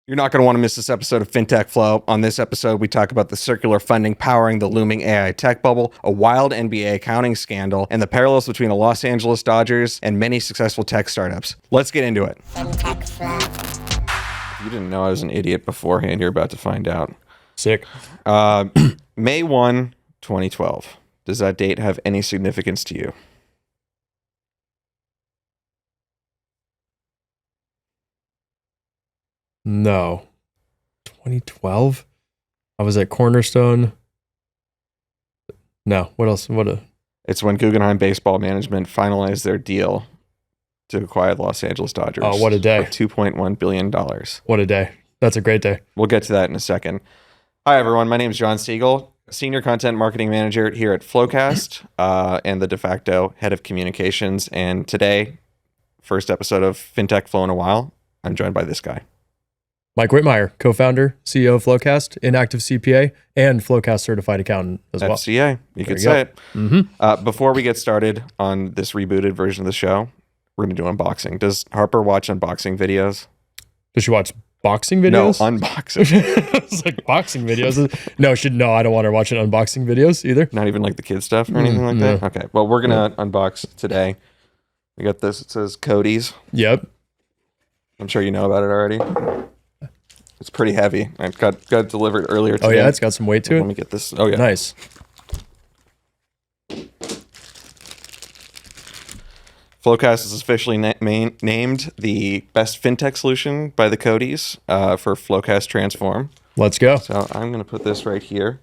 You're not going to want to miss this episode of FinTech Flo. On this episode, we talk about the circular funding powering the looming AI tech bubble, a wild NBA accounting scandal, and the parallels between the Los Angeles Dodgers and many successful tech startups. Let's get into it. FinTech Flo. If you didn't know I was an idiot beforehand, you're about to find out. Sick. May 1, 2012. Does that date have any significance to you? No. 2012? I was at Cornerstone. No. What else? It's when Guggenheim Baseball Management finalized their deal to acquire the Los Angeles Dodgers. Oh, what a day. For $2.1 billion. What a day. That's a great day. We'll get to that in a second. Hi, everyone. My name is John Siegel, Senior Content Marketing Manager here at FloQast, and the de facto Head of Communications. And today, first episode of FinTech Flo in a while, I'm joined by this guy. Mike Whitmire, co-founder, CEO of FloQast, inactive CPA, and FloQast certified accountant as well. FCA, you could say it. Mm-hmm. Before we get started on this rebooted version of the show, we're going to do unboxing. Does Harper watch unboxing videos? Does she watch boxing videos? No, unboxing. It's like boxing videos. No, I don't want her watching unboxing videos either. Not even like the kid stuff or anything like that? Okay, well, we're going to unbox today. We got this. It says Codie's. Yep. I'm sure you know about it already. It's pretty heavy. I got it delivered earlier today. Oh, yeah? It's got some weight to it? Let me get this. Oh, yeah. Nice. FloQast is officially named the best fintech solution by the Codies for FloQast Transform. Let's go. So I'm going to put this right here.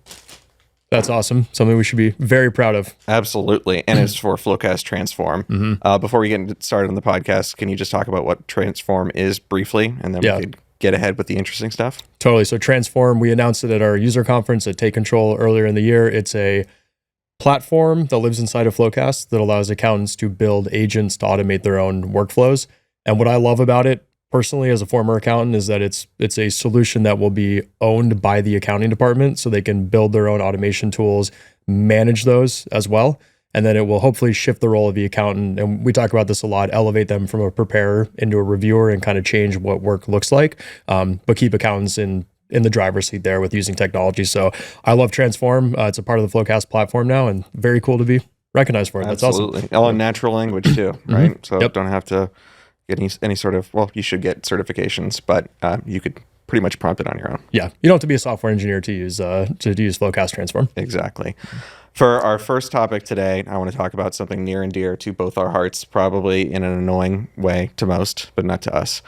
That's awesome. Something we should be very proud of. Absolutely. And it's for FloQast Transform. Mm-hmm. Before we get started on the podcast, can you just talk about what Transform is briefly? And then we could get ahead with the interesting stuff. Totally. So Transform, we announced it at our user conference at Take Control earlier in the year. It's a platform that lives inside of FloQast that allows accountants to build agents to automate their own workflows. And what I love about it personally as a former accountant is that it's a solution that will be owned by the accounting department so they can build their own automation tools, manage those as well. And then it will hopefully shift the role of the accountant. And we talk about this a lot, elevate them from a preparer into a reviewer and kind of change what work looks like, but keep accountants in the driver's seat there with using technology. So I love Transform. It's a part of the FloQast platform now and very cool to be recognized for it. That's Absolutely. awesome. All in natural language too, right? Mm-hmm. So don't have to get any sort of, well, you should get certifications, but you could pretty much prompt it on your own. Yeah. You don't have to be a software engineer to use FloQast Transform. Exactly. For our first topic today, I want to talk about something near and dear to both our hearts, probably in an annoying way to most, but not to us.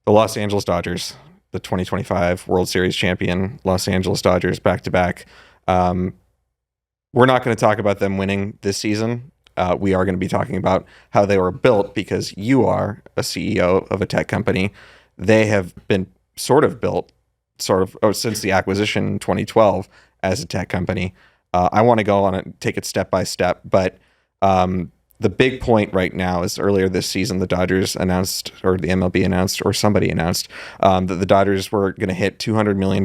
The Los Angeles Dodgers, the 2025 World Series champion Los Angeles Dodgers back-to-back. We're not going to talk about them winning this season. We are going to be talking about how they were built because you are a CEO of a tech company. They have been built since the acquisition in 2012 as a tech company. I want to go on it, take it step by step, but the big point right now is earlier this season, the Dodgers announced, or the MLB announced, or somebody announced that the Dodgers were going to hit $200 million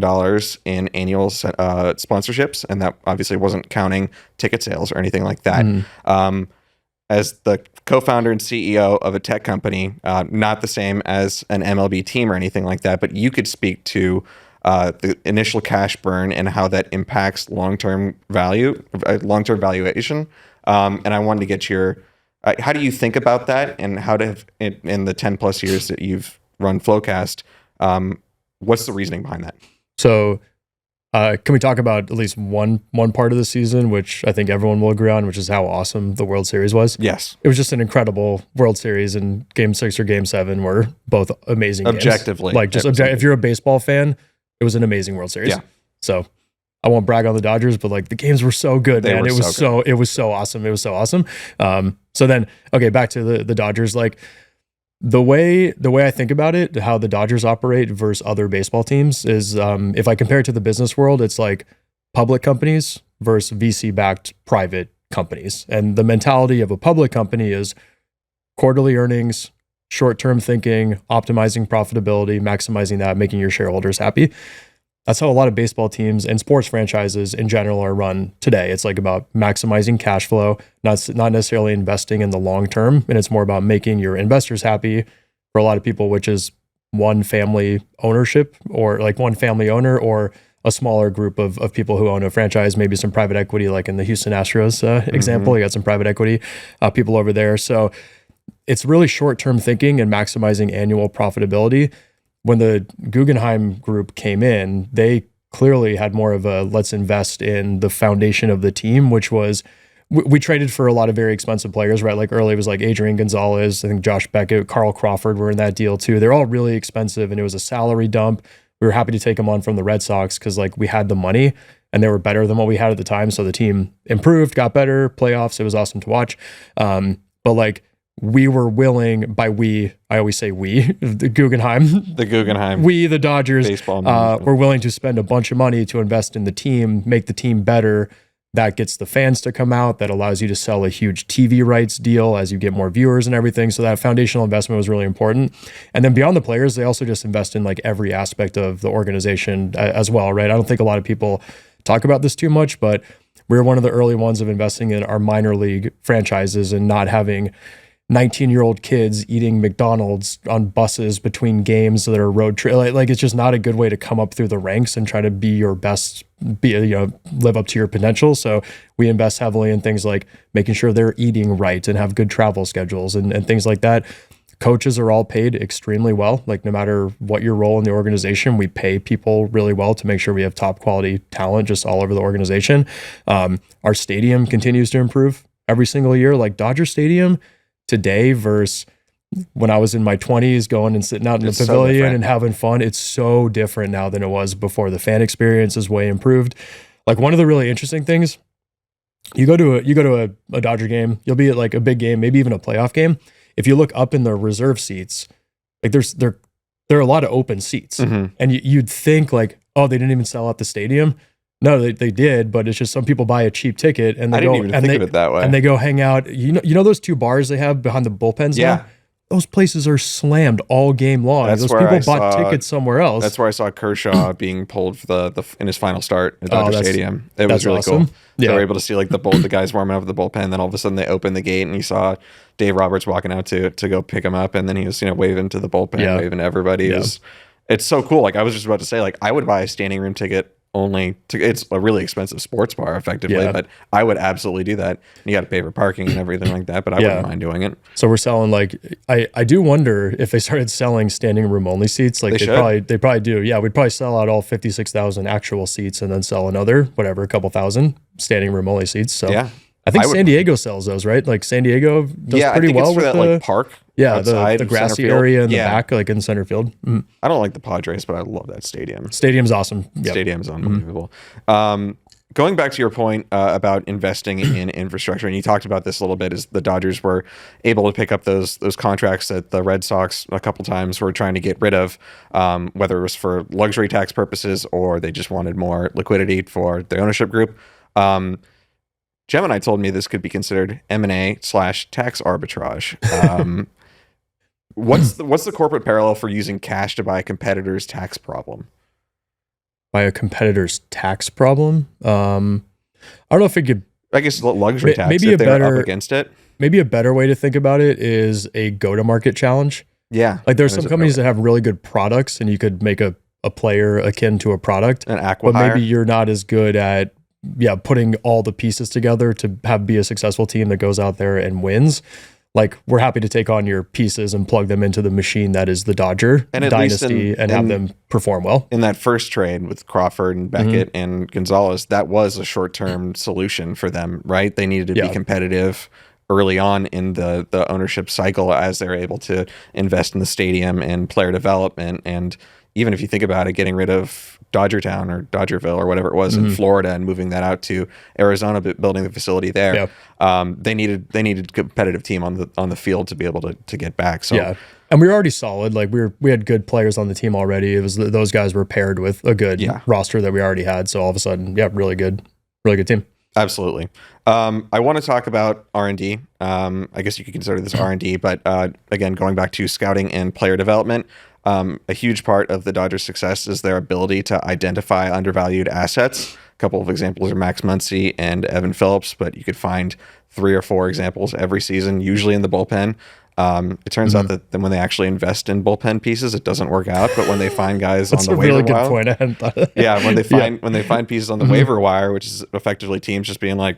in annual sponsorships, and that obviously wasn't counting ticket sales or anything like that. As the co-founder and CEO of a tech company, not the same as an MLB team or anything like that, but you could speak to the initial cash burn and how that impacts long-term valuation. And I wanted to get your, how do you think about that, and how to have, in the 10 plus years that you've run FloQast, what's the reasoning behind that? So can we talk about at least one part of the season, which I think everyone will agree on, which is how awesome the World Series was? Yes. It was just an incredible World Series, and Game 6 or Game 7 were both amazing Objectively. games. If you're a baseball fan, it was an amazing World Series. Yeah. So I won't brag on the Dodgers, but like the games were so good, man. It was so awesome. It was so awesome. So then, okay, back to the Dodgers. Like the way I think about it, how the Dodgers operate versus other baseball teams is, if I compare it to the business world, it's like public companies versus VC-backed private companies. And the mentality of a public company is quarterly earnings, short-term thinking, optimizing profitability, maximizing that, making your shareholders happy. That's how a lot of baseball teams and sports franchises in general are run today. It's like about maximizing cash flow, not necessarily investing in the long term. And it's more about making your investors happy for a lot of people, which is one family ownership, or like one family owner, or a smaller group of people who own a franchise, maybe some private equity, like in the Houston Astros example, you got some private equity people over there. So it's really short-term thinking and maximizing annual profitability. When the Guggenheim group came in, they clearly had more of a let's invest in the foundation of the team, which was we traded for a lot of very expensive players, right? Like early it was like Adrian Gonzalez, I think Josh Beckett, Carl Crawford were in that deal too. They're all really expensive, and it was a salary dump. We were happy to take them on from the Red Sox because like we had the money and they were better than what we had at the time. So the team improved, got better, playoffs. It was awesome to watch. But like we were willing, by we, I always say we, the Guggenheim, we, the Dodgers, were willing to spend a bunch of money to invest in the team, make the team better. That gets the fans to come out. That allows you to sell a huge TV rights deal as you get more viewers and everything. So that foundational investment was really important. And then beyond the players, they also just invest in like every aspect of the organization as well, right? I don't think a lot of people talk about this too much, but we're one of the early ones of investing in our minor league franchises and not having 19-year-old kids eating McDonald's on buses between games that are road trip. Like it's just not a good way to come up through the ranks and try to be your best, live up to your potential. So we invest heavily in things like making sure they're eating right and have good travel schedules and things like that. Coaches are all paid extremely well. Like no matter what your role in the organization, we pay people really well to make sure we have top quality talent just all over the organization. Our stadium continues to improve every single year. Like Dodger Stadium today versus when I was in my 20s going and sitting out in the pavilion and having fun. It's so different now than it was before. The fan experience is way improved. Like one of the really interesting things, you go to a Dodger game, you'll be at like a big game, maybe even a playoff game. If you look up in the reserve seats, like there are a lot of open seats. And you'd think like, oh, they didn't even sell out the stadium. No, they did, but it's just some people buy a cheap ticket and they I didn't even think of it that way. And they go hang out. You know those two bars they have behind the bullpens now? Those places are slammed all game long. Those people bought tickets somewhere else. That's where I saw Kershaw being pulled for in his final start at Dodger Stadium. It was really awesome. Cool. Yeah. They were able to see like the guys warming up at the bullpen. Then all of a sudden they opened the gate and you saw Dave Roberts walking out to go pick him up, and then he was waving to the bullpen, waving to everybody. It's so cool. Like I was just about to say, like I would buy a standing room ticket it's a really expensive sports bar effectively, but I would absolutely do that. You got to pay for parking and everything like that, but I wouldn't mind doing it. So we're selling like, I do wonder if they started selling standing room only seats, like they probably do. Yeah. We'd probably sell out all 56,000 actual seats and then sell another, whatever, a couple thousand standing room only seats. So I think San Diego sells those, right? Like San Diego does pretty well with that, like park. Yeah, the grassy area in the back, like in center field. I don't like the Padres, but I love that stadium. Stadium's awesome. Stadium's unbelievable. Going back to your point about investing in infrastructure, and you talked about this a little bit, is the Dodgers were able to pick up those contracts that the Red Sox a couple times were trying to get rid of, whether it was for luxury tax purposes or they just wanted more liquidity for the ownership group. Gemini told me this could be considered M&A/tax arbitrage. What's the corporate parallel for using cash to buy a competitor's tax problem? By a competitor's tax problem? I don't know if it could... I guess luxury tax, maybe if they're up against it. Maybe a better way to think about it is a go-to-market challenge. Yeah. Like there's some companies that have really good products and you could make a player akin to a product. An acqui-hire. But maybe you're not as good at putting all the pieces together to be a successful team that goes out there and wins. Like we're happy to take on your pieces and plug them into the machine that is the Dodger dynasty and have them perform well. In that first trade with Crawford and Beckett and Gonzalez, that was a short-term solution for them, right? They needed to be competitive early on in the ownership cycle as they're able to invest in the stadium and player development. And even if you think about it, getting rid of Dodgertown or Dodgerville or whatever it was in Florida and moving that out to Arizona, building the facility there, they needed a competitive team on the field to be able to get back. So and we were already solid. Like we had good players on the team already. It was those guys were paired with a good roster that we already had. So all of a sudden, really good team. Absolutely. I want to talk about R&D. I guess you could consider this R&D, but again, going back to scouting and player development. A huge part of the Dodgers' success is their ability to identify undervalued assets. A couple of examples are Max Muncy and Evan Phillips, but you could find 3 or 4 examples every season, usually in the bullpen. It turns out that then when they actually invest in bullpen pieces, it doesn't work out. But when they find guys That's on the a really waiver good wire, point. I hadn't thought of that. yeah, when they find pieces on the waiver wire, which is effectively teams just being like,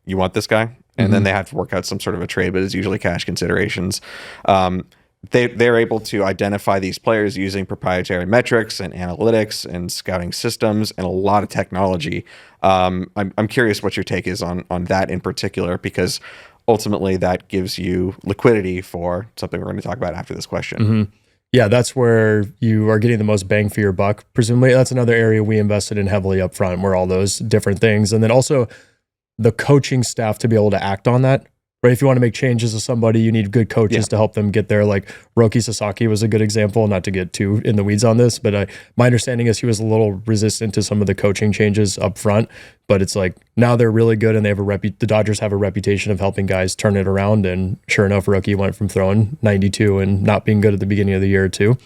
"You want this guy?" And then they have to work out some sort of a trade, but it's usually cash considerations. They're able to identify these players using proprietary metrics and analytics and scouting systems and a lot of technology. I'm curious what your take is on that in particular, because ultimately that gives you liquidity for something we're going to talk about after this question. Yeah, that's where you are getting the most bang for your buck. Presumably, that's another area we invested in heavily up front, where all those different things, and then also the coaching staff to be able to act on that. Right, if you want to make changes to somebody, you need good coaches to help them get there. Like Roki Sasaki was a good example. Not to get too in the weeds on this, but my understanding is he was a little resistant to some of the coaching changes up front. But it's like now they're really good, and they have the Dodgers have a reputation of helping guys turn it around. And sure enough, Roki went from throwing 92 and not being good at the beginning of the year to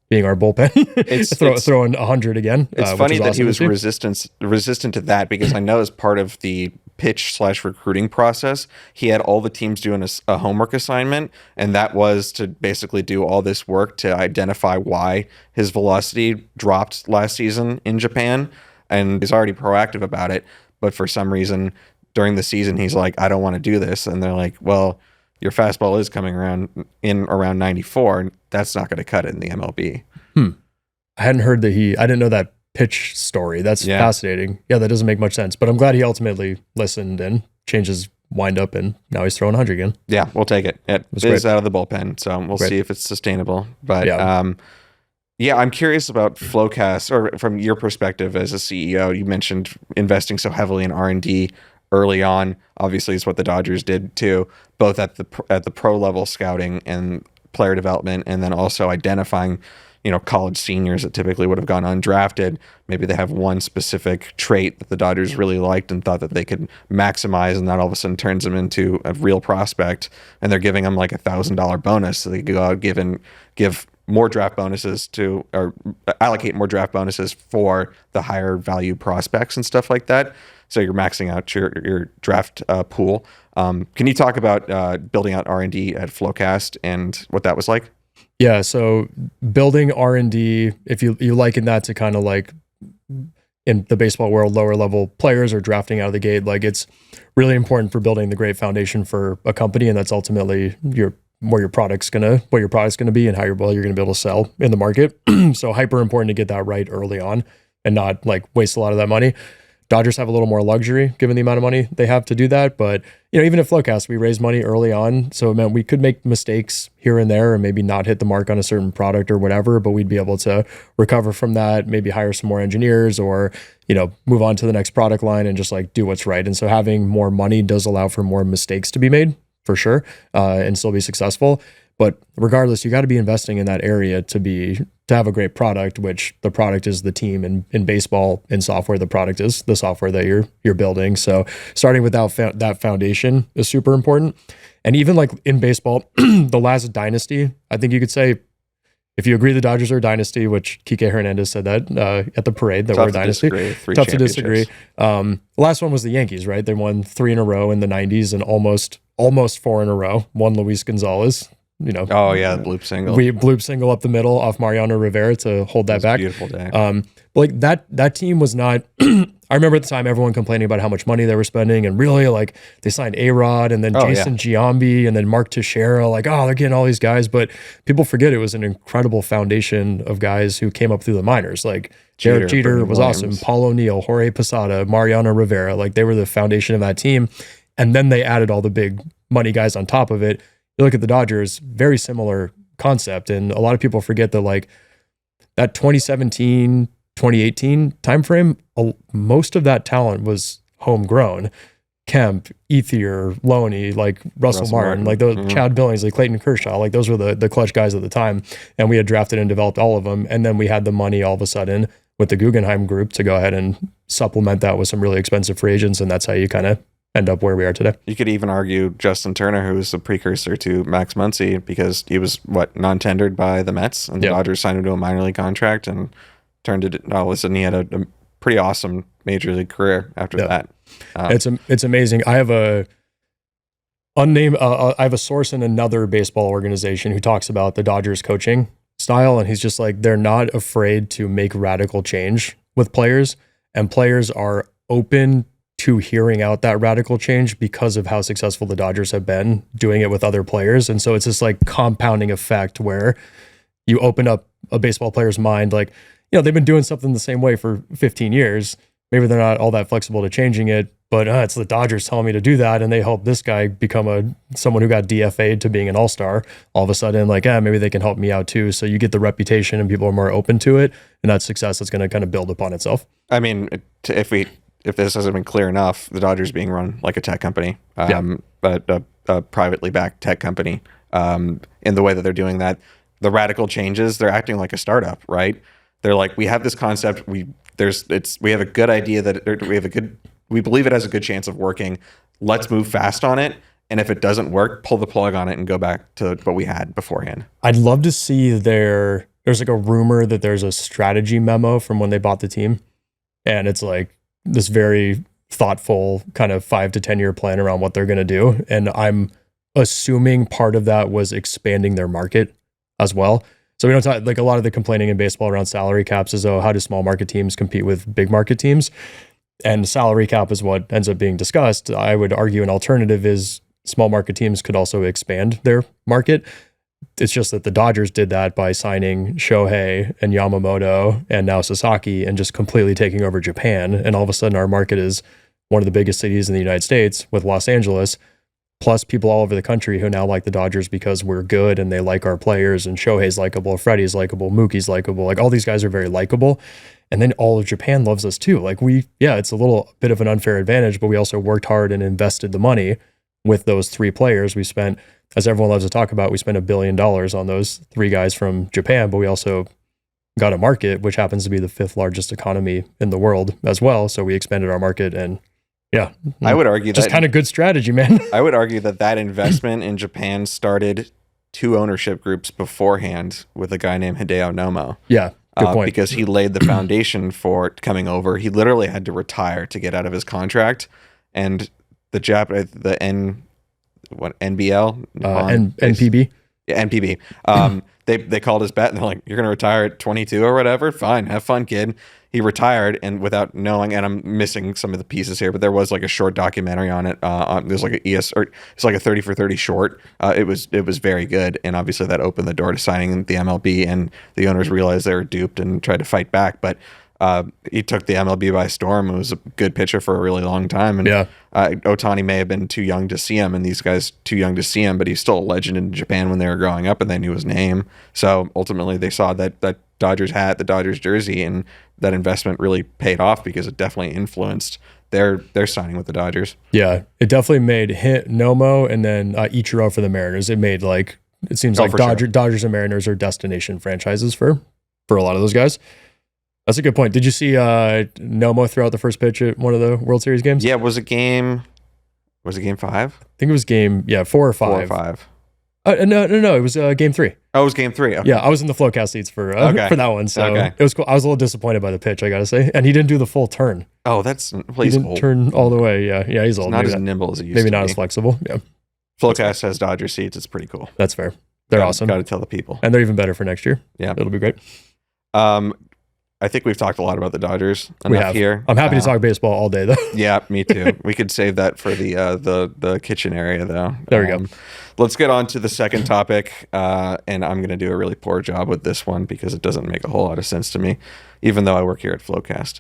being our bullpen, throwing 100 again. It's funny that he was resistant to that, because I know as part of the pitch/recruiting process, he had all the teams doing a homework assignment, and that was to basically do all this work to identify why his velocity dropped last season in Japan, and he's already proactive about it. But for some reason during the season, he's like, I don't want to do this, and they're like, well, your fastball is coming around 94, and that's not going to cut it in the MLB. I hadn't heard that I didn't know that pitch story. That's fascinating. Yeah, that doesn't make much sense, but I'm glad he ultimately listened and changed his windup, and now he's throwing 100 again. Yeah, we'll take it. It is out of the bullpen, so we'll see if it's sustainable. But I'm curious about FloQast, or from your perspective as a CEO. You mentioned investing so heavily in R&D early on. Obviously, it's what the Dodgers did too, both at the pro level scouting and player development, and then also identifying college seniors that typically would have gone undrafted. Maybe they have one specific trait that the Dodgers really liked and thought that they could maximize, and that all of a sudden turns them into a real prospect, and they're giving them like $1,000 bonus, so they could go out give more draft bonuses or allocate more draft bonuses for the higher value prospects and stuff like that. So you're maxing out your draft pool. Can you talk about building out R&D at FloQast and what that was like? Yeah, so building R&D, if you liken that to kind of like in the baseball world, lower level players or drafting out of the gate, like it's really important for building the great foundation for a company, and that's ultimately where your product's gonna be and how well you're gonna be able to sell in the market. So hyper important to get that right early on and not like waste a lot of that money. Dodgers have a little more luxury given the amount of money they have to do that. But, even at FloQast, we raised money early on. So it meant we could make mistakes here and there, or maybe not hit the mark on a certain product or whatever, but we'd be able to recover from that, maybe hire some more engineers, or, move on to the next product line and just like do what's right. And so having more money does allow for more mistakes to be made, for sure, and still be successful. But regardless, you got to be investing in that area to have a great product, which the product is the team. In baseball, in software, the product is the software that you're building. So starting with that foundation is super important. And even like in baseball, the last dynasty, I think you could say, if you agree the Dodgers are a dynasty, which Kike Hernandez said that at the parade, that we're a dynasty. Tough to disagree. The last one was the Yankees, right? They won 3 in a row in the 90s and almost 4 in a row. One Luis Gonzalez. Oh yeah, the bloop single. We bloop single up the middle off Mariano Rivera to hold that back. Beautiful day. But like that team was not. I remember at the time everyone complaining about how much money they were spending, and really like they signed A-Rod and then Jason Giambi and then Mark Teixeira. Like, they're getting all these guys, but people forget it was an incredible foundation of guys who came up through the minors. Like Derek Jeter was awesome, Paul O'Neill, Jorge Posada, Mariano Rivera. Like they were the foundation of that team, and then they added all the big money guys on top of it. You look at the Dodgers, very similar concept. And a lot of people forget that like that 2017, 2018 timeframe, most of that talent was homegrown. Kemp, Ethier, Loney, like Russell Martin, like those Chad Billings, like Clayton Kershaw, like those were the clutch guys at the time. And we had drafted and developed all of them. And then we had the money all of a sudden with the Guggenheim group to go ahead and supplement that with some really expensive free agents. And that's how you kind of end up where we are today. You could even argue Justin Turner, who was the precursor to Max Muncy, because he was non-tendered by the Mets, and the Dodgers signed him to a minor league contract and turned it. All of a sudden, he had a pretty awesome major league career after that. It's amazing. I have unnamed. I have a source in another baseball organization who talks about the Dodgers coaching style, and he's just like, they're not afraid to make radical change with players, and players are open to hearing out that radical change because of how successful the Dodgers have been doing it with other players. And so it's this like compounding effect where you open up a baseball player's mind, like, they've been doing something the same way for 15 years. Maybe they're not all that flexible to changing it, but it's the Dodgers telling me to do that, and they help this guy become someone who got DFA'd to being an all-star. All of a sudden, like, maybe they can help me out too. So you get the reputation, and people are more open to it, and that success is going to kind of build upon itself. I mean, if this hasn't been clear enough, the Dodgers being run like a tech company, but a privately backed tech company, in the way that they're doing that, the radical changes, they're acting like a startup, right? They're like, we have this concept, we have a good idea that we believe it has a good chance of working. Let's move fast on it. And if it doesn't work, pull the plug on it and go back to what we had beforehand. I'd love to see there's like a rumor that there's a strategy memo from when they bought the team. And it's like this very thoughtful kind of 5 to 10 year plan around what they're going to do. And I'm assuming part of that was expanding their market as well. So we don't talk, like, a lot of the complaining in baseball around salary caps is, how do small market teams compete with big market teams? And salary cap is what ends up being discussed. I would argue an alternative is small market teams could also expand their market. It's just that the Dodgers did that by signing Shohei and Yamamoto and now Sasaki and just completely taking over Japan. And all of a sudden our market is one of the biggest cities in the United States with Los Angeles, plus people all over the country who now like the Dodgers because we're good and they like our players, and Shohei's likable, Freddie's likable, Mookie's likable. Like, all these guys are very likable. And then all of Japan loves us too. Like, it's a little bit of an unfair advantage, but we also worked hard and invested the money with those 3 players. We spent, as everyone loves to talk about, we spent $1 billion on those 3 guys from Japan, but we also got a market, which happens to be the 5th largest economy in the world as well. So we expanded our market, and I would argue just kind of good strategy, man. I would argue that investment in Japan started 2 ownership groups beforehand with a guy named Hideo Nomo. Yeah, good point. Because he laid the foundation for coming over. He literally had to retire to get out of his contract, and the NBL, NPB. Yeah, NPB. They called his bet and they're like, "You're gonna retire at 22 or whatever. Fine, have fun, kid." He retired, and without knowing, and I'm missing some of the pieces here, but there was like a short documentary on it. There's like it's like a 30 for 30 short. It was very good, and obviously that opened the door to signing the MLB, and the owners realized they were duped and tried to fight back. But he took the MLB by storm. It was a good pitcher for a really long time. And Ohtani may have been too young to see him, and these guys too young to see him, but he's still a legend in Japan when they were growing up, and they knew his name. So ultimately they saw that Dodgers hat, the Dodgers jersey, and that investment really paid off because it definitely influenced their signing with the Dodgers. Yeah, it definitely made Nomo and then Ichiro for the Mariners. It made it seems like Dodgers and Mariners are destination franchises for a lot of those guys. That's a good point. Did you see Nomo throw out the first pitch at one of the World Series games? Yeah, was it game 5? I think it was game 4 or 5. 4 or 5. No. It was game 3. Oh, it was game 3. Okay. Yeah, I was in the FloQast seats for that one, so it was cool. I was a little disappointed by the pitch, I gotta say, and he didn't do the full turn. Oh, he didn't turn all the way. Yeah, he's old. Not as nimble as he used maybe to not be. as flexible. Yeah, FloQast has Dodger seats. It's pretty cool. That's fair. They're awesome. Got to tell the people, and they're even better for next year. Yeah, it'll be great. I think we've talked a lot about the Dodgers enough here. I'm happy to talk baseball all day, though. Yeah, me too. We could save that for the kitchen area, though. There we go. Let's get on to the second topic, and I'm going to do a really poor job with this one because it doesn't make a whole lot of sense to me, even though I work here at FloQast.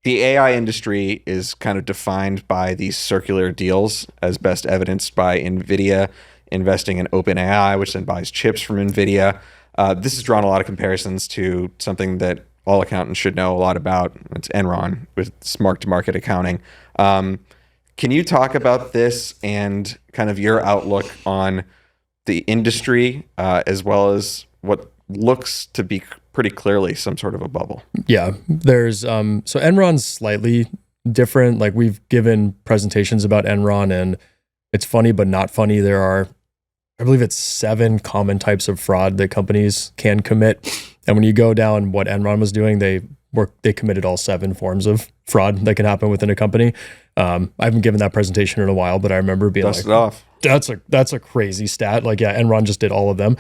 The AI industry is kind of defined by these circular deals, as best evidenced by Nvidia investing in OpenAI, which then buys chips from Nvidia. This has drawn a lot of comparisons to something that all accountants should know a lot about. It's Enron with mark-to-market accounting. Can you talk about this and kind of your outlook on the industry, as well as what looks to be pretty clearly some sort of a bubble? Yeah, there's so Enron's slightly different. Like, we've given presentations about Enron, and it's funny but not funny. There are, I believe it's 7 common types of fraud that companies can commit. And when you go down what Enron was doing, they they committed all 7 forms of fraud that can happen within a company. I haven't given that presentation in a while, but I remember being Dust it off. That's a crazy stat. Like, yeah, Enron just did all of them.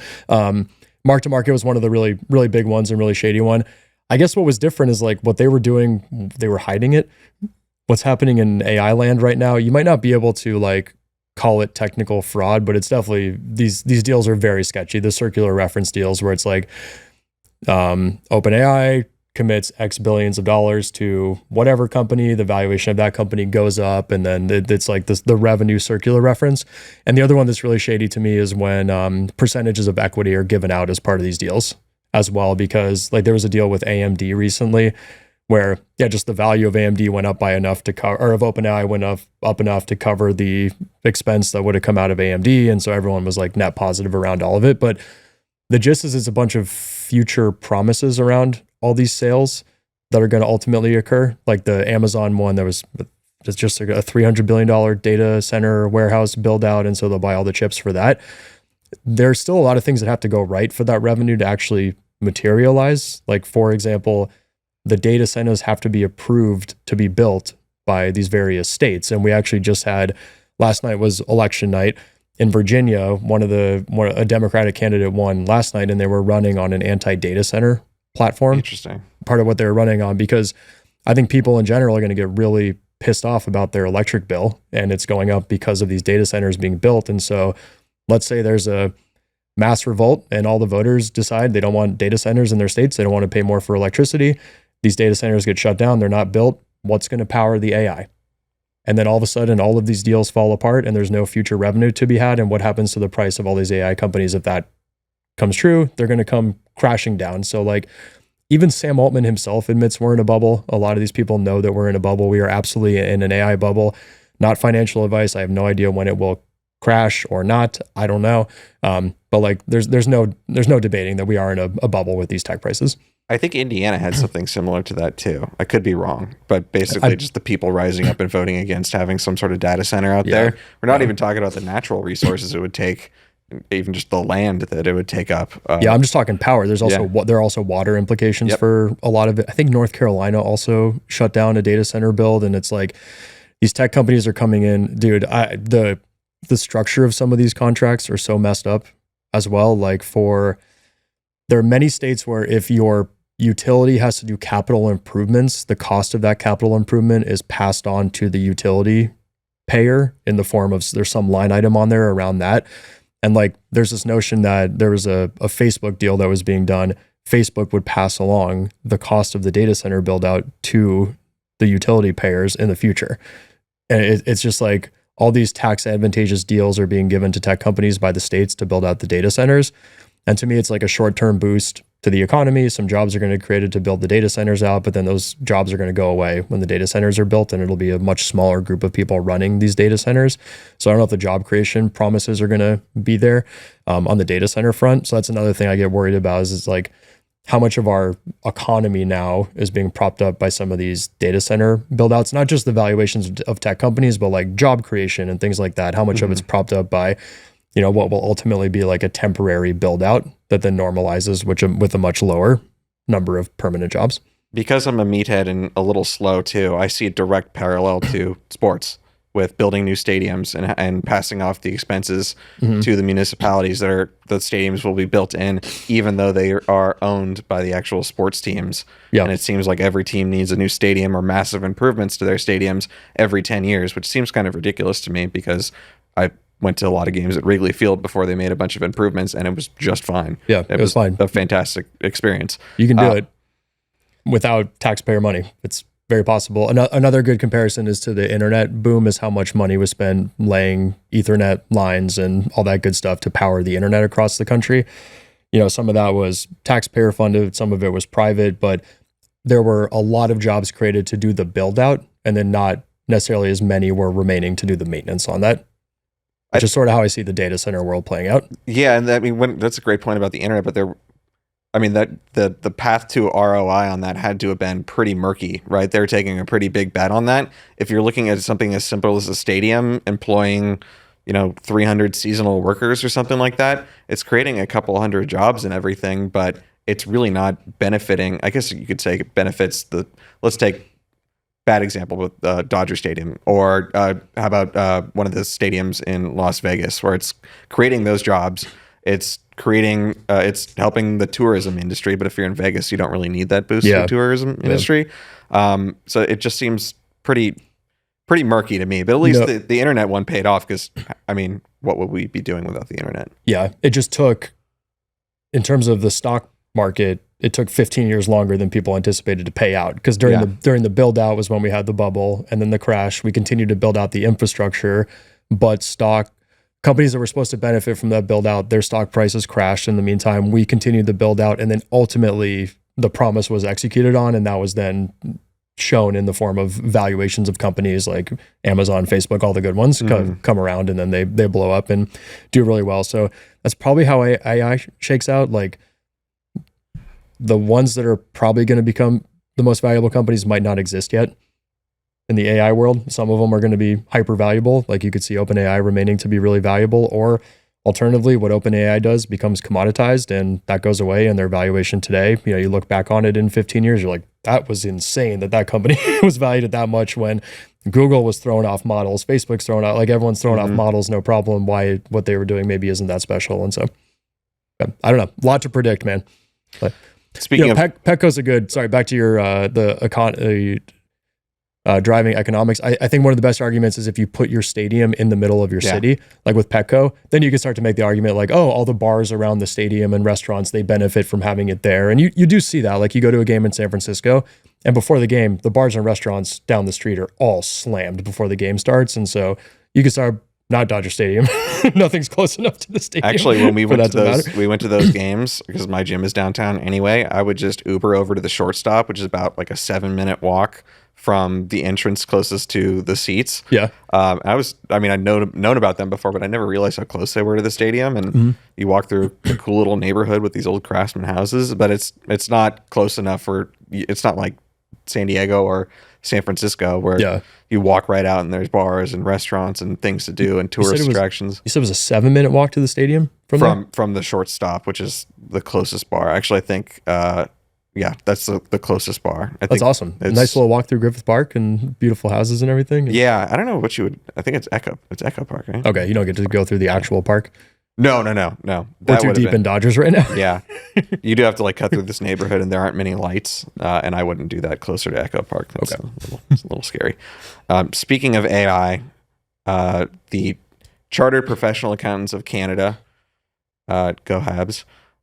Mark to market was one of the really, really big ones and really shady one. I guess what was different is like what they were doing, they were hiding it. What's happening in AI land right now, you might not be able to like call it technical fraud, but it's definitely, these deals are very sketchy. The circular reference deals where it's like OpenAI commits X billions of dollars to whatever company, the valuation of that company goes up, and then it's like this, the revenue circular reference. And the other one that's really shady to me is when percentages of equity are given out as part of these deals as well, because like there was a deal with AMD recently where, yeah, just the value of AMD went up by enough to cover, or of OpenAI went up enough to cover the expense that would have come out of AMD. And so everyone was like net positive around all of it. But the gist is it's a bunch of future promises around all these sales that are going to ultimately occur. Like the Amazon one, that was just a $300 billion data center warehouse build out. And so they'll buy all the chips for that. There's still a lot of things that have to go right for that revenue to actually materialize. Like, for example, the data centers have to be approved to be built by these various states. And we actually just had, last night was election night in Virginia. A Democratic candidate won last night, and they were running on an anti-data center platform. Interesting. Part of what they were running on, because I think people in general are going to get really pissed off about their electric bill, and it's going up because of these data centers being built. And so let's say there's a mass revolt and all the voters decide they don't want data centers in their states. They don't want to pay more for electricity. These data centers get shut down. They're not built. What's going to power the AI? And then all of a sudden, all of these deals fall apart and there's no future revenue to be had. And what happens to the price of all these AI companies if that comes true? They're going to come crashing down. So like, even Sam Altman himself admits we're in a bubble. A lot of these people know that we're in a bubble. We are absolutely in an AI bubble. Not financial advice. I have no idea when it will crash or not. I don't know. But like, there's no debating that we are in a bubble with these tech prices. I think Indiana had something similar to that too. I could be wrong, but basically just the people rising up and voting against having some sort of data center out there. We're not even talking about the natural resources it would take, even just the land that it would take up. I'm just talking power. There's also there are also water implications for a lot of it. I think North Carolina also shut down a data center build, and it's like these tech companies are coming in, dude. The structure of some of these contracts are so messed up as well. Like there are many states where if your utility has to do capital improvements, the cost of that capital improvement is passed on to the utility payer in the form of, there's some line item on there around that. And like, there's this notion that there was a Facebook deal that was being done. Facebook would pass along the cost of the data center build out to the utility payers in the future. And it's just like all these tax advantageous deals are being given to tech companies by the states to build out the data centers. And to me, it's like a short-term boost to the economy. Some jobs are going to be created to build the data centers out, but then those jobs are going to go away when the data centers are built, and it'll be a much smaller group of people running these data centers. So I don't know if the job creation promises are going to be there on the data center front. So that's another thing I get worried about is like how much of our economy now is being propped up by some of these data center build-outs, not just the valuations of tech companies, but like job creation and things like that. How much of it's propped up by what will ultimately be like a temporary build out that then normalizes, with a much lower number of permanent jobs. Because I'm a meathead and a little slow too, I see a direct parallel to sports with building new stadiums and passing off the expenses to the municipalities the stadiums will be built in, even though they are owned by the actual sports teams. And it seems like every team needs a new stadium or massive improvements to their stadiums every 10 years, which seems kind of ridiculous to me because I went to a lot of games at Wrigley Field before they made a bunch of improvements, and it was just fine. Yeah, it was fine. A fantastic experience. You can do it without taxpayer money. It's very possible. Another good comparison is to the internet boom, is how much money was spent laying Ethernet lines and all that good stuff to power the internet across the country. Some of that was taxpayer funded, some of it was private, but there were a lot of jobs created to do the build out, and then not necessarily as many were remaining to do the maintenance on that. Which is sort of how I see the data center world playing out. Yeah, and that's a great point about the internet, but the path to ROI on that had to have been pretty murky, right? They're taking a pretty big bet on that. If you're looking at something as simple as a stadium employing, 300 seasonal workers or something like that, it's creating a couple hundred jobs and everything, but it's really not benefiting. I guess you could say it benefits let's take bad example with Dodger Stadium, or how about one of the stadiums in Las Vegas, where it's creating those jobs. It's helping the tourism industry, but if you're in Vegas, you don't really need that boost to the tourism industry. So it just seems pretty murky to me. But at least the internet one paid off, because I mean, what would we be doing without the internet? Yeah, it just took, in terms of the stock market, it took 15 years longer than people anticipated to pay out, because during the build out was when we had the bubble, and then the crash. We continued to build out the infrastructure, but stock companies that were supposed to benefit from that build out, their stock prices crashed. In the meantime, we continued to build out, and then ultimately the promise was executed on, and that was then shown in the form of valuations of companies like Amazon, Facebook, all the good ones come around, and then they blow up and do really well. So that's probably how AI shakes out. Like, the ones that are probably going to become the most valuable companies might not exist yet in the AI world. Some of them are going to be hyper valuable. Like, you could see OpenAI remaining to be really valuable, or alternatively, what OpenAI does becomes commoditized and that goes away, and their valuation today, you look back on it in 15 years, you're like, that was insane that company was valued at that much, when Google was throwing off models, Facebook's throwing out, like, everyone's throwing off models, no problem. Why what they were doing maybe isn't that special. And so, I don't know, a lot to predict, man. But speaking of Petco's back to your driving economics. I think one of the best arguments is if you put your stadium in the middle of your city, like with Petco, then you can start to make the argument like, oh, all the bars around the stadium and restaurants, they benefit from having it there. And you do see that. Like, you go to a game in San Francisco, and before the game, the bars and restaurants down the street are all slammed before the game starts. And so you can start, not Dodger Stadium. Nothing's close enough to the stadium. Actually, when we went to those games, because my gym is downtown anyway, I would just Uber over to the shortstop, which is about like a 7-minute walk from the entrance closest to the seats. Yeah. I'd known about them before, but I never realized how close they were to the stadium. And you walk through a cool little neighborhood with these old craftsman houses, but it's not close enough it's not like San Diego or San Francisco, where you walk right out and there's bars and restaurants and things to do and tourist attractions. You said it was a 7-minute walk to the stadium from the shortstop, which is the closest bar. Actually, I think, that's the closest bar. That's awesome. Nice little walk through Griffith Park and beautiful houses and everything. Yeah, I don't know what you would. I think it's Echo. It's Echo Park, right? Okay, you don't get to go through the actual park. No. We're too deep in Dodgers right now. Yeah, you do have to like cut through this neighborhood, and there aren't many lights, and I wouldn't do that closer to Echo Park. That's it's a little scary. Speaking of AI, the Chartered Professional Accountants of Canada, go Habs,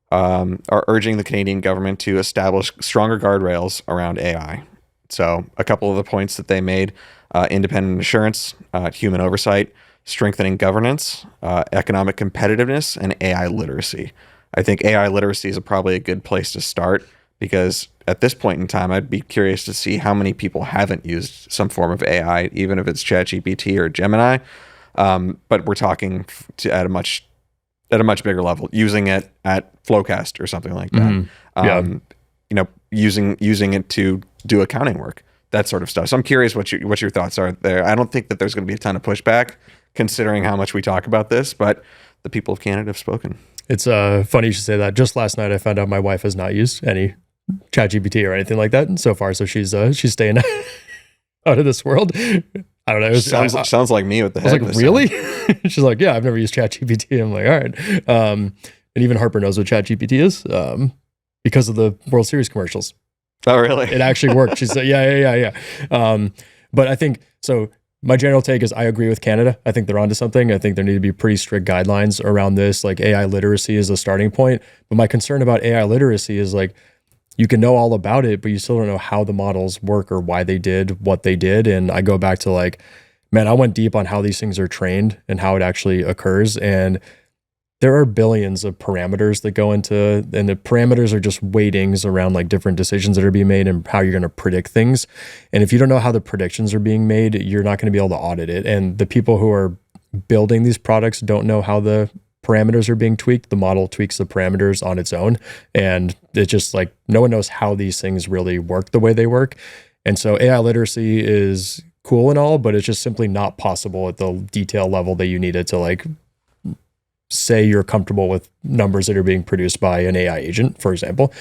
are urging the Canadian government to establish stronger guardrails around AI. So a couple of the points that they made: independent assurance, human oversight, strengthening governance, economic competitiveness, and AI literacy. I think AI literacy is probably a good place to start, because at this point in time, I'd be curious to see how many people haven't used some form of AI, even if it's ChatGPT or Gemini. But we're talking at a much bigger level, using it at FloQast or something like that. Using it to do accounting work, that sort of stuff. So I'm curious what your thoughts are there. I don't think that there's going to be a ton of pushback, considering how much we talk about this, but the people of Canada have spoken. It's funny you should say that. Just last night, I found out my wife has not used any ChatGPT or anything like that so far. So she's staying out of this world. I don't know. Sounds like me with the head. I was like, really? She's like, yeah, I've never used ChatGPT. I'm like, all right. And even Harper knows what ChatGPT is because of the World Series commercials. Oh, really? It actually worked. She said, yeah. But I think, so my general take is I agree with Canada. I think they're onto something. I think there need to be pretty strict guidelines around this. Like, AI literacy is a starting point. But my concern about AI literacy is, like, you can know all about it, but you still don't know how the models work or why they did what they did. And I go back to, like, man, I went deep on how these things are trained and how it actually occurs. And there are billions of parameters that go into, and the parameters are just weightings around like different decisions that are being made and how you're going to predict things. And if you don't know how the predictions are being made, you're not going to be able to audit it. And the people who are building these products don't know how the parameters are being tweaked. The model tweaks the parameters on its own. And it's just like, no one knows how these things really work the way they work. And so AI literacy is cool and all, but it's just simply not possible at the detail level that you need it to like say you're comfortable with numbers that are being produced by an AI agent, for example.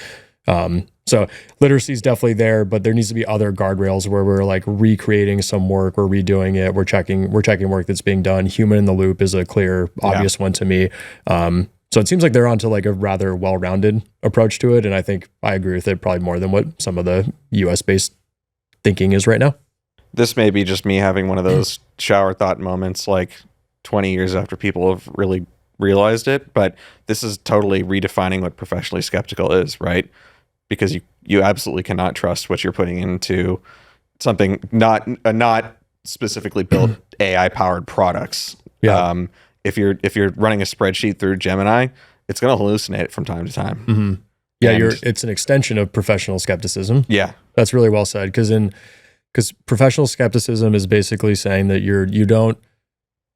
So literacy is definitely there, but there needs to be other guardrails where we're like recreating some work, we're redoing it, we're checking work that's being done. Human in the loop is a clear, obvious one to me. So it seems like they're onto like a rather well-rounded approach to it, and I think I agree with it probably more than what some of the US-based thinking is right now. This may be just me having one of those shower thought moments like 20 years after people have really realized it, but this is totally redefining what professionally skeptical is, right? Because you absolutely cannot trust what you're putting into something not specifically built AI powered products. Yeah. If you're running a spreadsheet through Gemini, it's going to hallucinate from time to time. Mm-hmm. Yeah, it's an extension of professional skepticism. Yeah, that's really well said. Because professional skepticism is basically saying that you don't,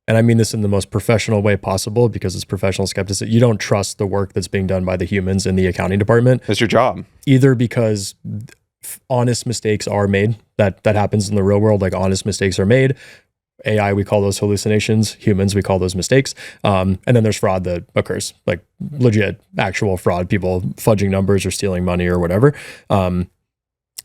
and I mean this in the most professional way possible because it's professional skepticism. You don't trust the work that's being done by the humans in the accounting department. It's your job. Either because honest mistakes are made. That happens in the real world. Like honest mistakes are made. AI, we call those hallucinations. Humans, we call those mistakes. And then there's fraud that occurs, like legit, actual fraud, people fudging numbers or stealing money or whatever.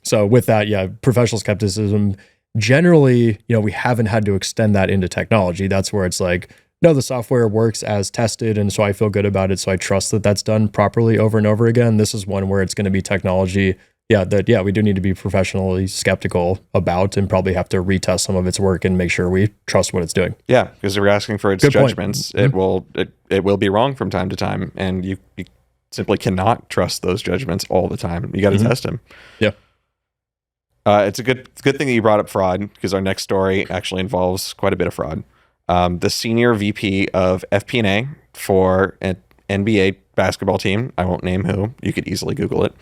So with that, yeah, professional skepticism, generally, we haven't had to extend that into technology. That's where it's like, no, the software works as tested, and so I feel good about it, so I trust that that's done properly over and over again. This is one where it's going to be technology, we do need to be professionally skeptical about and probably have to retest some of its work and make sure we trust what it's doing. Yeah, because we're asking for its judgments. It will be wrong from time to time, and you simply cannot trust those judgments all the time. You got to test them. Yeah. It's a good thing that you brought up fraud, because our next story actually involves quite a bit of fraud. The senior VP of FP&A for an NBA basketball team, I won't name who, you could easily Google it,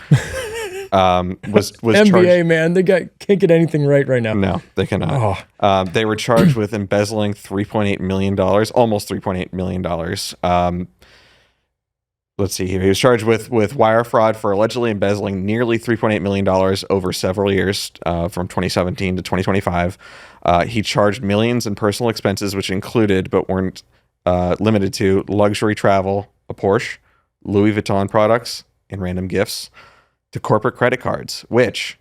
was NBA, charged, man, they can't get anything right now. No, they cannot. They were charged with embezzling $3.8 million, almost $3.8 million. Let's see here. He was charged with wire fraud for allegedly embezzling nearly $3.8 million over several years, from 2017 to 2025. He charged millions in personal expenses, which included but weren't limited to luxury travel, a Porsche, Louis Vuitton products, and random gifts, to corporate credit cards, which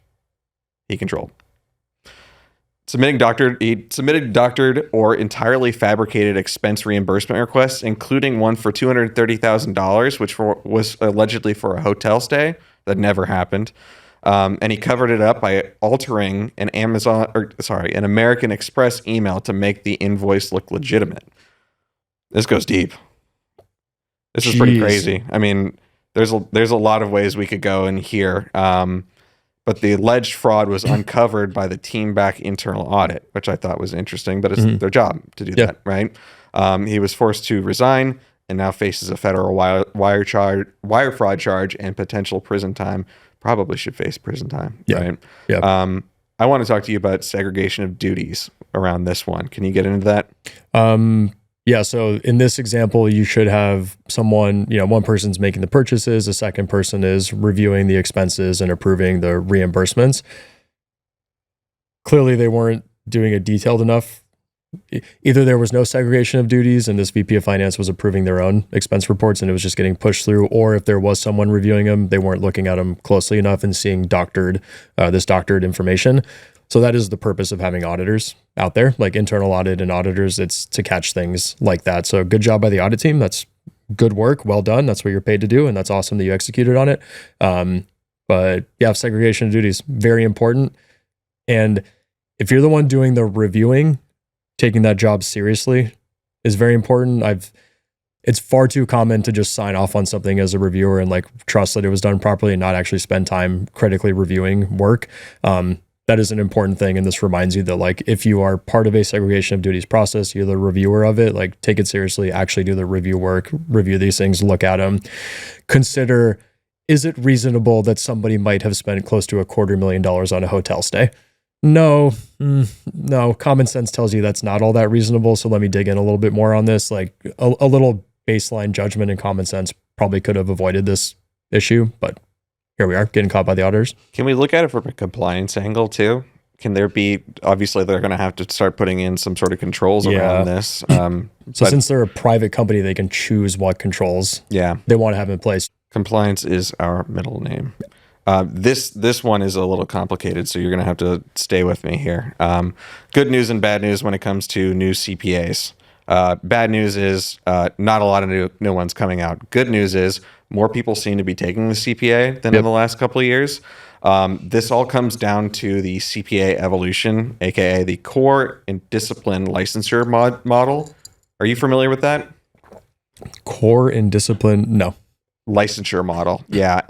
he controlled. He submitted doctored or entirely fabricated expense reimbursement requests, including one for $230,000, which was allegedly for a hotel stay that never happened. And he covered it up by altering an American Express email to make the invoice look legitimate. This goes deep. This is pretty crazy. I mean, there's a lot of ways we could go in here. But the alleged fraud was uncovered by the team-back internal audit, which I thought was interesting, but it's their job to do that, right? He was forced to resign and now faces a federal wire fraud charge and potential prison time. Probably should face prison time, right? Yeah. I want to talk to you about segregation of duties around this one. Can you get into that? Yeah, so in this example, you should have someone, one person's making the purchases, a second person is reviewing the expenses and approving the reimbursements. Clearly, they weren't doing it detailed enough. Either there was no segregation of duties and this VP of finance was approving their own expense reports and it was just getting pushed through, or if there was someone reviewing them, they weren't looking at them closely enough and seeing this doctored information. So that is the purpose of having auditors out there, like internal audit and auditors. It's to catch things like that. So good job by the audit team. That's good work. Well done. That's what you're paid to do. And that's awesome that you executed on it. But yeah, segregation of duties, very important. And if you're the one doing the reviewing, taking that job seriously is very important. It's far too common to just sign off on something as a reviewer and like trust that it was done properly and not actually spend time critically reviewing work. That is an important thing. And this reminds you that like, if you are part of a segregation of duties process, you're the reviewer of it, like take it seriously, actually do the review work, review these things, look at them, consider, is it reasonable that somebody might have spent close to $250,000 on a hotel stay? No, common sense tells you that's not all that reasonable. So let me dig in a little bit more on this. Like a little baseline judgment and common sense probably could have avoided this issue, but here we are getting caught by the auditors. Can we look at it from a compliance angle too? can there be, obviously they're going to have to start putting in some sort of controls Yeah. around this. So But since they're a private company, they can choose what controls yeah, they want to have in place. compliance is our middle name. This one is a little complicated, so you're going to have to stay with me here. Good news and bad news when it comes to new CPAs. Bad news is not a lot of new ones coming out. Good news is more people seem to be taking the CPA than in the last couple of years. This all comes down to the CPA evolution, aka the core and discipline licensure model. Are you familiar with that? Core and discipline, no. Licensure model, yeah.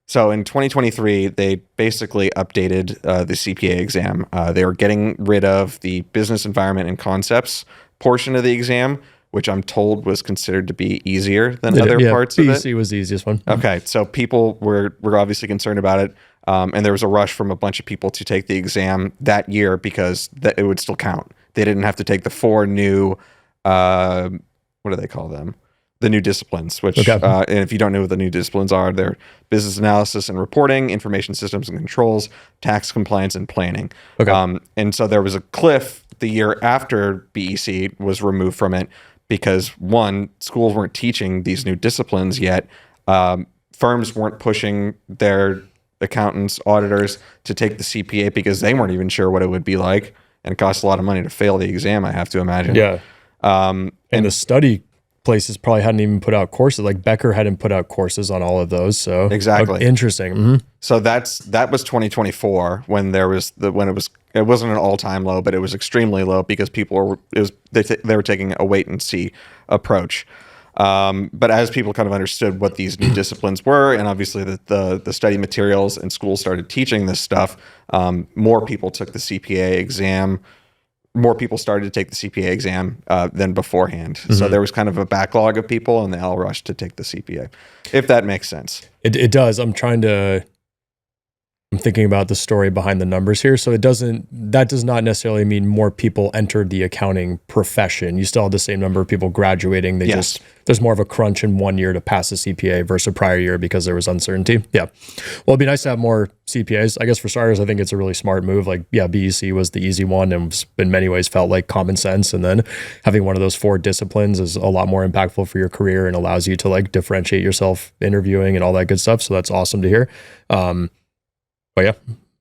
So in 2023, they basically updated the CPA exam. They were getting rid of the business environment and concepts portion of the exam, which I'm told was considered to be easier than other parts of it. BEC was the easiest one. Okay, so people were obviously concerned about it, and there was a rush from a bunch of people to take the exam that year because it would still count. They didn't have to take the 4 new, what do they call them? The new disciplines, which, and if you don't know what the new disciplines are, they're business analysis and reporting, information systems and controls, tax compliance, and planning. And so there was a cliff the year after BEC was removed from it because, one, schools weren't teaching these new disciplines yet. Firms weren't pushing their accountants, auditors to take the CPA because they weren't even sure what it would be like. And it costs a lot of money to fail the exam, I have to imagine. Yeah. And the study places probably hadn't even put out courses. Like Becker hadn't put out courses on all of those. So exactly, interesting. So that was 2024 when it wasn't an all-time low, but it was extremely low because people they were taking a wait and see approach. But as people kind of understood what these new disciplines were, and obviously the study materials and schools started teaching this stuff, more people took the CPA exam. More people started to take the CPA exam than beforehand. So there was kind of a backlog of people, and they all rushed to take the CPA, if that makes sense. It does. I'm thinking about the story behind the numbers here. So that does not necessarily mean more people entered the accounting profession. You still have the same number of people graduating. There's more of a crunch in 1 year to pass the CPA versus a prior year because there was uncertainty. Yeah. Well, it'd be nice to have more CPAs. I guess for starters, I think it's a really smart move. Like, yeah, BEC was the easy one and in many ways felt like common sense. And then having one of those 4 disciplines is a lot more impactful for your career and allows you to like differentiate yourself interviewing and all that good stuff. So that's awesome to hear. But yeah,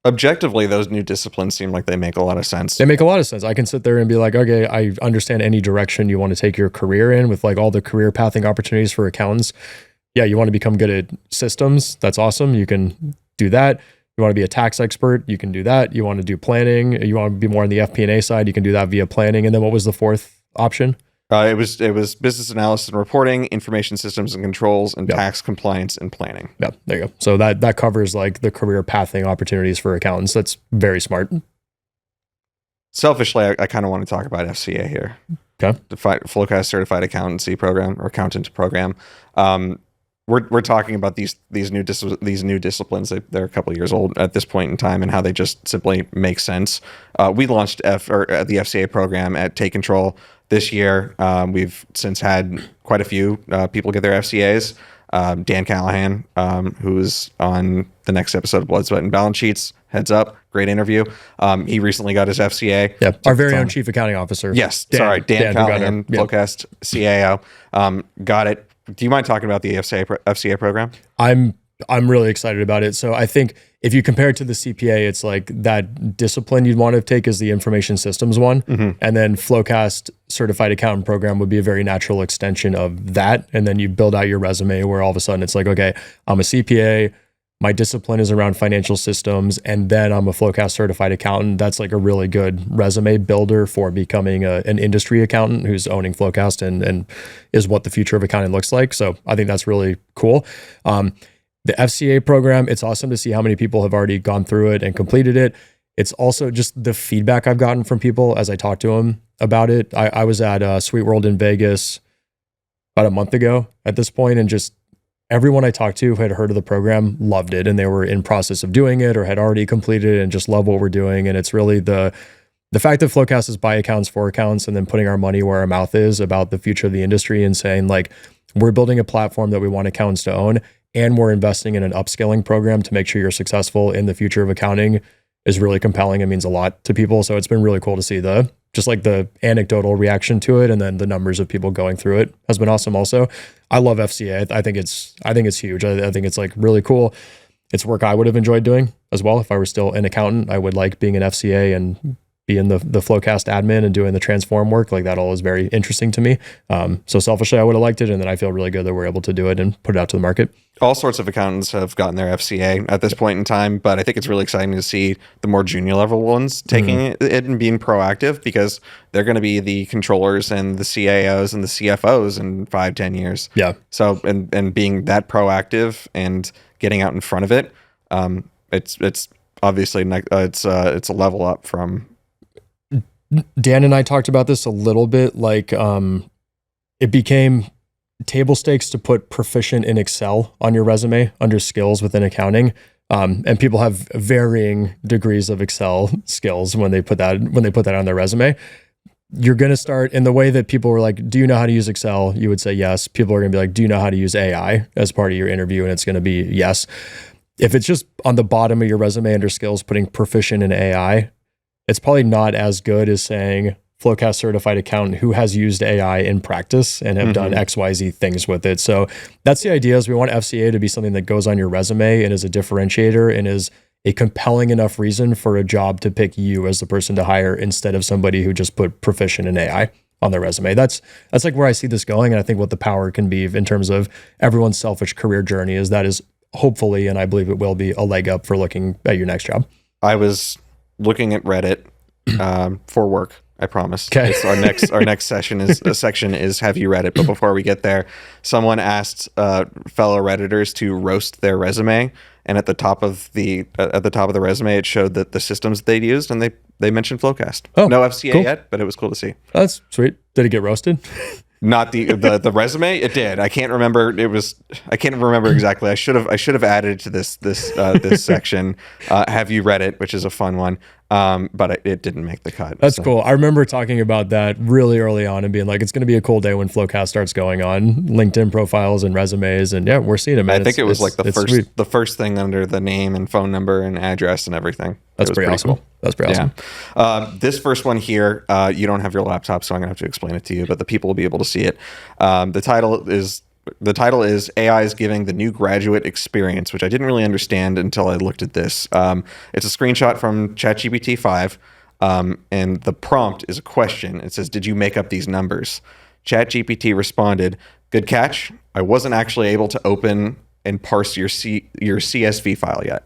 objectively, those new disciplines seem like they make a lot of sense. They make a lot of sense. I can sit there and be like, okay, I understand any direction you want to take your career in with like all the career pathing opportunities for accountants. Yeah, you want to become good at systems. That's awesome. You can do that. You want to be a tax expert. You can do that. You want to do planning. You want to be more on the FP&A side. You can do that via planning. And then what was the 4th option? It was business analysis and reporting, information systems and controls, and tax compliance and planning. Yeah, there you go. So that covers like the career pathing opportunities for accountants. That's very smart. Selfishly, I kind of want to talk about FCA here. Okay. The FloQast Certified Accountancy Program or Accountant Program. We're talking about these new disciplines. They're a couple of years old at this point in time, and how they just simply make sense. We launched the FCA program at Take Control this year. We've since had quite a few people get their FCAs. Dan Callahan, who's on the next episode of Blood, Sweat, and Balance Sheets, heads up, great interview. He recently got his FCA. Yeah, our very own Chief Accounting Officer. Yes, Dan Callahan, FloQast CAO, got it. Do you mind talking about the FCA program? I'm really excited about it. So I think if you compare it to the CPA, it's like that discipline you'd want to take is the information systems one. And then FloQast Certified Accountant Program would be a very natural extension of that. And then you build out your resume where all of a sudden it's like, okay, I'm a CPA. My discipline is around financial systems, and then I'm a FloQast certified accountant. That's like a really good resume builder for becoming an industry accountant who's owning FloQast and is what the future of accounting looks like. So I think that's really cool. The FCA program, it's awesome to see how many people have already gone through it and completed it. It's also just the feedback I've gotten from people as I talk to them about it. I was at Sweet World in Vegas about a month ago at this point, and just everyone I talked to who had heard of the program loved it, and they were in process of doing it or had already completed it and just love what we're doing. And it's really the fact that FloQast is by accounts for accounts and then putting our money where our mouth is about the future of the industry and saying like, we're building a platform that we want accountants to own, and we're investing in an upskilling program to make sure you're successful in the future of accounting is really compelling and means a lot to people. So it's been really cool to see the anecdotal reaction to it, and then the numbers of people going through it has been awesome. Also, I love FCA. I think it's huge. I think it's like really cool. It's work I would have enjoyed doing as well if I were still an accountant. I would like being an FCA and being the FloQast admin and doing the transform work. Like that all is very interesting to me. So selfishly, I would have liked it, and then I feel really good that we're able to do it and put it out to the market. All sorts of accountants have gotten their FCA at this point in time, but I think it's really exciting to see the more junior level ones taking it and being proactive, because they're going to be the controllers and the CAOs and the CFOs in 5-10 years. Yeah. So and being that proactive and getting out in front of it, it's obviously it's a level up from. Dan and I talked about this a little bit. Like it became table stakes to put proficient in Excel on your resume under skills within accounting. And people have varying degrees of Excel skills when they put that on their resume. You're going to start in the way that people were like, do you know how to use Excel? You would say yes. People are going to be like, do you know how to use AI as part of your interview? And it's going to be yes. If it's just on the bottom of your resume under skills, putting proficient in AI, it's probably not as good as saying FloQast certified accountant who has used AI in practice and have done XYZ things with it. So that's the idea, is we want FCA to be something that goes on your resume and is a differentiator and is a compelling enough reason for a job to pick you as the person to hire instead of somebody who just put proficient in AI on their resume. That's like where I see this going. And I think what the power can be in terms of everyone's selfish career journey is that is hopefully, and I believe it will be, a leg up for looking at your next job. I was looking at Reddit for work. I promise. Okay. It's our next section is have you read it? But before we get there, someone asked fellow Redditors to roast their resume, and at the top of the resume, it showed that the systems they'd used, and they mentioned FloQast. Oh, no FCA cool. yet, but it was cool to see. That's sweet. Did it get roasted? Not the resume. It did. I can't remember. I can't remember exactly. I should have added to this section. Have you read it? Which is a fun one. But it didn't make the cut. That's cool. I remember talking about that really early on and being like, it's going to be a cool day when FloQast starts going on LinkedIn profiles and resumes. And yeah, we're seeing it, man. I think it was like the first thing under the name and phone number and address and everything. That's pretty awesome. Cool. That's pretty awesome. Yeah. This first one here, you don't have your laptop, so I'm going to have to explain it to you, but the people will be able to see it. The title is AI is giving the new graduate experience, which I didn't really understand until I looked at this. It's a screenshot from ChatGPT 5, and the prompt is a question. It says, "Did you make up these numbers?" ChatGPT responded, "Good catch. I wasn't actually able to open and parse your CSV file yet."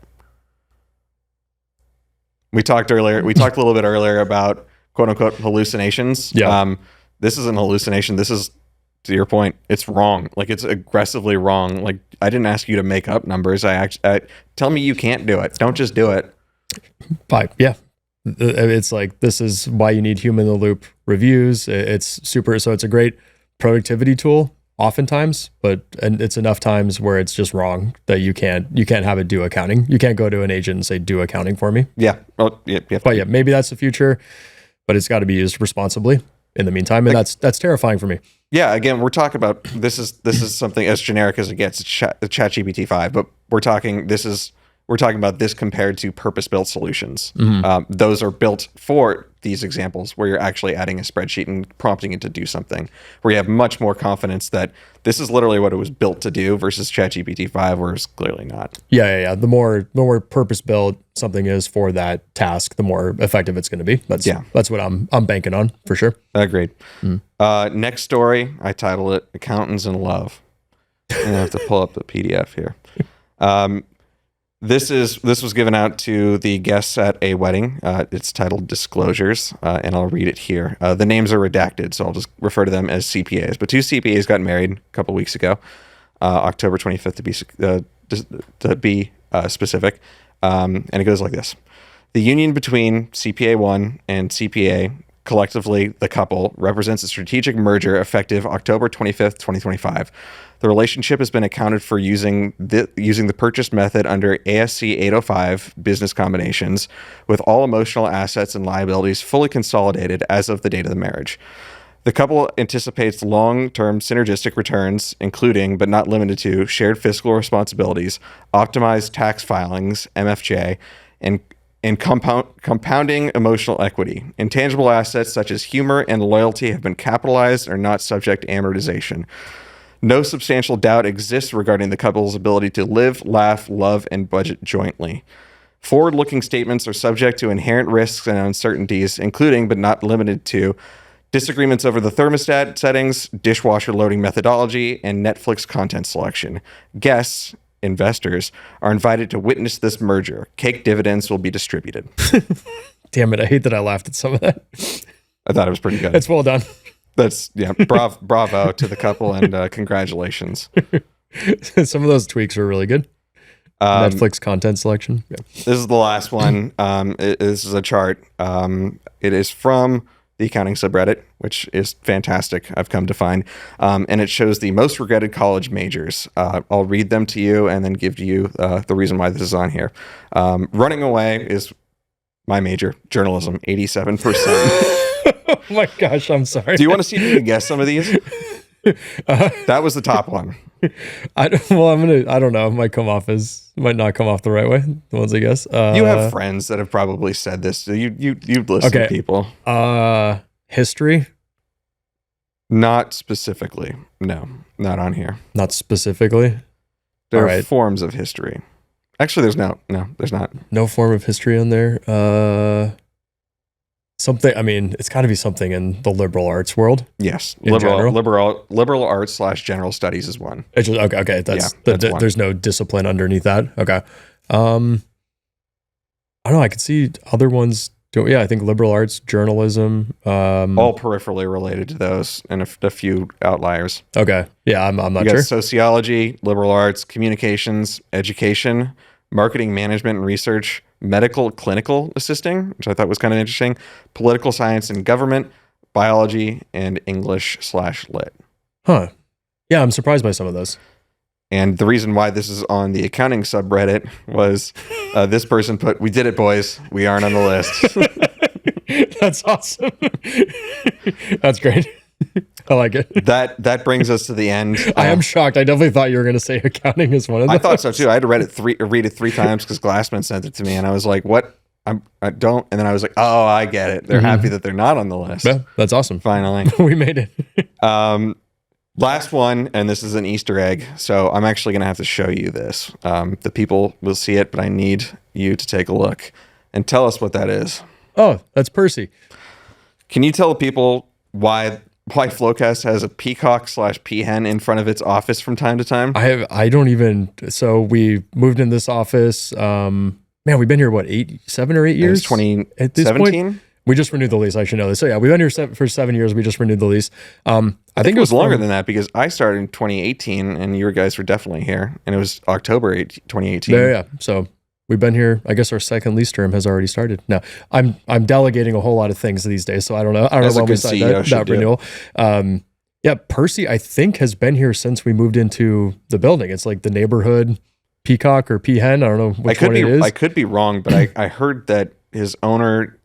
We talked a little bit earlier about quote unquote hallucinations. Yeah. This is an hallucination. This is, to your point, it's wrong. Like, it's aggressively wrong. Like, I didn't ask you to make up numbers. Tell me you can't do it. Don't just do it. Yeah. It's like, this is why you need human in the loop reviews. It's a great productivity tool oftentimes, and it's enough times where it's just wrong that you can't have it do accounting. You can't go to an agent and say, do accounting for me. Yeah. Well, yeah. But yeah, maybe that's the future, but it's got to be used responsibly in the meantime. And that's terrifying for me. Yeah, again, we're talking about this is something as generic as it gets. It's ChatGPT 5, but we're talking about this compared to purpose-built solutions. Those are built for these examples where you're actually adding a spreadsheet and prompting it to do something, where you have much more confidence that this is literally what it was built to do, versus ChatGPT 5, where it's clearly not. Yeah. The more purpose-built something is for that task, the more effective it's going to be. That's what I'm banking on for sure. Agreed. Next story, I titled it "Accountants in Love." And I have to pull up the PDF here. This was given out to the guests at a wedding. It's titled "Disclosures," and I'll read it here. The names are redacted, so I'll just refer to them as CPAs. But two CPAs got married a couple weeks ago, October 25th to be specific. And it goes like this: the union between CPA 1 and CPA, collectively the couple, represents a strategic merger effective October 25th, 2025. The relationship has been accounted for using the purchase method under ASC 805 business combinations, with all emotional assets and liabilities fully consolidated as of the date of the marriage. The couple anticipates long-term synergistic returns, including, but not limited to, shared fiscal responsibilities, optimized tax filings, MFJ, and and compounding emotional equity. Intangible assets such as humor and loyalty have been capitalized and are not subject to amortization. No substantial doubt exists regarding the couple's ability to live, laugh, love, and budget jointly. Forward-looking statements are subject to inherent risks and uncertainties, including but not limited to disagreements over the thermostat settings, dishwasher loading methodology, and Netflix content selection. Guests, investors, are invited to witness this merger. Cake dividends will be distributed. Damn it. I hate that I laughed at some of that. I thought it was pretty good. It's well done. That's, yeah, bravo to the couple, and congratulations. Some of those tweaks were really good. Netflix content selection. Yeah. This is the last one. This is a chart. It is from the accounting subreddit, which is fantastic, I've come to find. And it shows the most regretted college majors. I'll read them to you and then give to you the reason why this is on here. Running away is my major, journalism, 87%. Oh my gosh, I'm sorry. Do you want to see if you can guess some of these? That was the top one. I don't know. It might not come off the right way. The ones I guess. You have friends that have probably said this. So you listen to people. History? Not specifically. No, not on here. Not specifically. There are forms of history. Actually, there's not. No form of history on there. Something. I mean, it's got to be something in the liberal arts world. Yes, liberal arts / general studies is one. It's just, okay. That's one. There's no discipline underneath that. Okay. I don't know. I could see other ones. I think liberal arts, journalism, all peripherally related to those, and a few outliers. Okay. Yeah, I'm not sure. Sociology, liberal arts, communications, education, marketing, management, and research, medical clinical assisting, which I thought was kind of interesting, political science and government, biology, and English / lit. Huh. Yeah, I'm surprised by some of those. And the reason why this is on the accounting subreddit was this person put, "We did it, boys. We aren't on the list." That's awesome. That's great. I like it. That brings us to the end. I am shocked. I definitely thought you were going to say accounting is one of them. I thought so too. I had to read it three times because Glassman sent it to me, and I was like, "What? I don't." And then I was like, "Oh, I get it. They're happy that they're not on the list." Yeah, that's awesome. Finally, we made it. Last one, and this is an Easter egg. So I'm actually going to have to show you this. The people will see it, but I need you to take a look and tell us what that is. Oh, that's Percy. Can you tell people why FloQast has a peacock / peahen in front of its office from time to time? So we moved in this office. Man, we've been here, 7 or 8 years? 2017? We just renewed the lease. I should know this. So yeah, we've been here for 7 years. We just renewed the lease. I think it was longer than that because I started in 2018 and you guys were definitely here, and it was October 2018. Yeah. So we've been here. I guess our second lease term has already started. Now I'm delegating a whole lot of things these days, so I don't know. I don't know when we signed that renewal. Yeah, Percy, I think, has been here since we moved into the building. It's like the neighborhood peacock or peahen. I don't know which one it is. I could be wrong, but I heard that his owner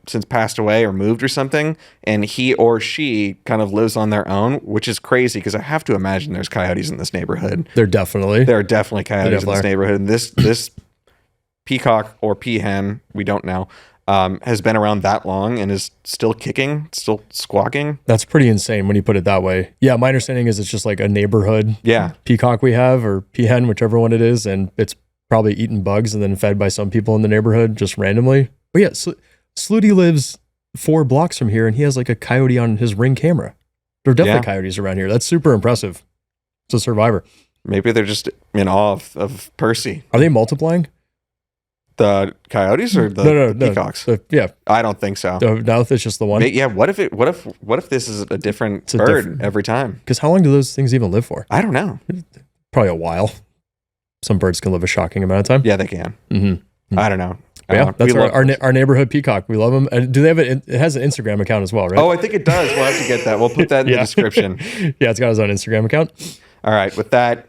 since passed away or moved or something, and he or she kind of lives on their own, which is crazy because I have to imagine there's coyotes in this neighborhood. There are definitely coyotes in this neighborhood. And this peacock or peahen, we don't know, has been around that long and is still kicking, still squawking. That's pretty insane when you put it that way. Yeah, my understanding is it's just like a neighborhood peacock we have, or peahen, whichever one it is, and it's probably eating bugs and then fed by some people in the neighborhood just randomly. But yeah, so Sluty lives 4 blocks from here, and he has like a coyote on his Ring camera. There are definitely coyotes around here. That's super impressive. It's a survivor. Maybe they're just in awe of Percy. Are they multiplying? The coyotes or the peacocks? Yeah, I don't think so. No, it's just the one. Yeah, what if this is a different bird every time? Because how long do those things even live for? I don't know. Probably a while. Some birds can live a shocking amount of time. Yeah, they can. Mm-hmm. I don't know. Yeah, that's our neighborhood peacock. We love them. And do they have it has an Instagram account as well, right? Oh, I think it does. We'll have to get that. We'll put that in the description. Yeah, it's got his own Instagram account. All right. With that,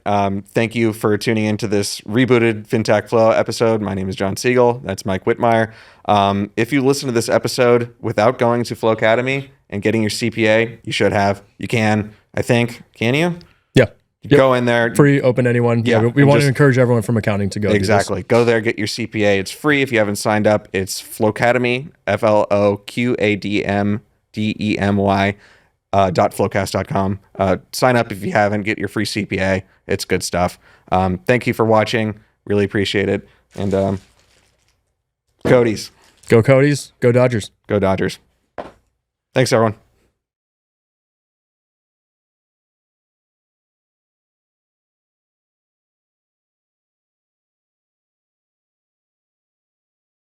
thank you for tuning into this rebooted FinTech Flo episode. My name is John Siegel. That's Mike Whitmire. If you listen to this episode without going to Flo Academy and getting your CPA, you should have. You can, I think. Can you? Yeah. Go in there. Free, open anyone. Yeah, we and want to just- encourage everyone from accounting to go Exactly. Go there, get your CPA. It's free if you haven't signed up. It's Flocademy, FLOQADMDEMY .flowcast.com. Sign up if you haven't. Get your free CPA. It's good stuff. Thank you for watching. Really appreciate it. And Cody's. Go Codies, go Dodgers. Go Dodgers. Thanks, everyone.